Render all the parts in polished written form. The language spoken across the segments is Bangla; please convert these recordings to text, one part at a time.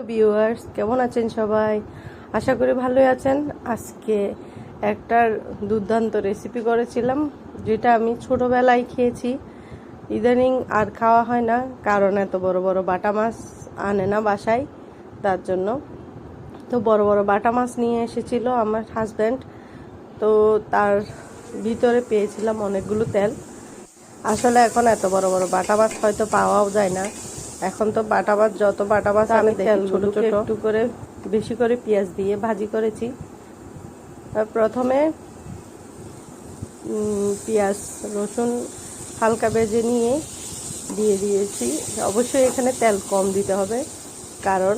ভিউয়ার্স কেমন আছেন সবাই? আশা করি ভালোই আছেন। আজকে একটা দুর্দান্ত রেসিপি করেছিলাম, যেটা আমি ছোটবেলায় খেয়েছি। ইদানিং আর খাওয়া হয় না, কারণ এত বড় বড় বাটা মাছ আনে না বাসায়, তার জন্য। তো বড় বড় বাটা মাছ নিয়ে এসেছিল আমার হাজব্যান্ড। তো তার ভিতরে পেয়েছিলাম অনেকগুলো তেল। আসলে এখন এত বড় বড় বাটা মাছ হয়তো পাওয়াও যায় না। এখন তো বাটা মাছ, যত বাটা মাছ আমি তেলগুলো ছোট একটু করে বেশি করে পেঁয়াজ দিয়ে ভাজি করেছি। প্রথমে পেঁয়াজ রসুন হালকা ভেজে নিয়ে দিয়ে দিয়েছি। অবশ্যই এখানে তেল কম দিতে হবে, কারণ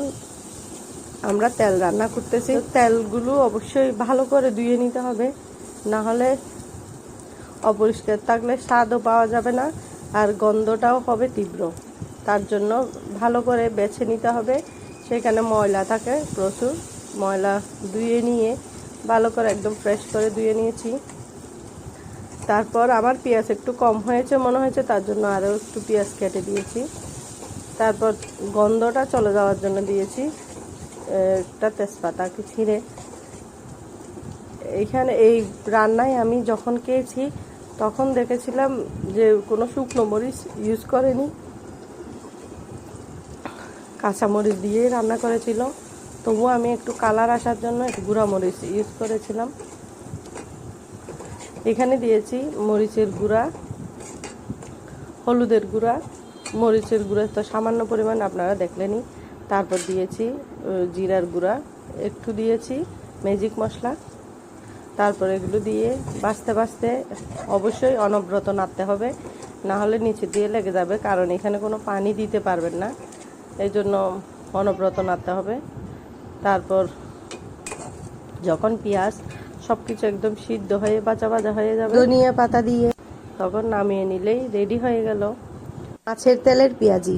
আমরা তেল রান্না করতেছি। তেলগুলো অবশ্যই ভালো করে ধুয়ে নিতে হবে, না হলে অপরিষ্কার থাকলে স্বাদও পাওয়া যাবে না, আর গন্ধটাও হবে তীব্র। তার জন্য ভালো করে বেছে নিতে হবে। সেখানে ময়লা থাকে প্রচুর, ময়লা ধুয়ে নিয়ে ভালো করে একদম ফ্রেশ করে ধুয়ে নিয়েছি। তারপর আমার পেঁয়াজ একটু কম হয়েছে মনে হয়েছে, তার জন্য আরও একটু পেঁয়াজ কেটে দিয়েছি। তারপর গন্ধটা চলে যাওয়ার জন্য দিয়েছি একটা তেজপাতাকে ছিঁড়ে। এইখানে এই রান্নায় আমি যখন খেয়েছি তখন দেখেছিলাম যে কোনো শুকনো মরিচ ইউজ করেনি, কাঁচামরিচ দিয়ে রান্না করেছিল। তবুও আমি একটু কালার আসার জন্য একটু গুঁড়া মরিচ ইউজ করেছিলাম। এখানে দিয়েছি মরিচের গুঁড়া, হলুদের গুঁড়া, মরিচের গুঁড়া তো সামান্য পরিমাণ আপনারা দেখলেনই। তারপর দিয়েছি জিরার গুঁড়া, একটু দিয়েছি ম্যাজিক মশলা। তারপর এগুলো দিয়ে বাছতে বাছতে অবশ্যই অনবরত নাড়তে হবে, না হলে নিচে দিয়ে লেগে যাবে, কারণ এখানে কোনো পানি দিতে পারবেন না, এই জন্য অনবরত নাড়তে হবে। তারপর যখন পেঁয়াজ সব কিছু একদম সিদ্ধ হয়ে ভাজা ভাজা হয়ে যাবে, ধনিয়া পাতা দিয়ে তখন নামিয়ে নিলেই রেডি হয়ে গেল মাছের তেলের পেঁয়াজি।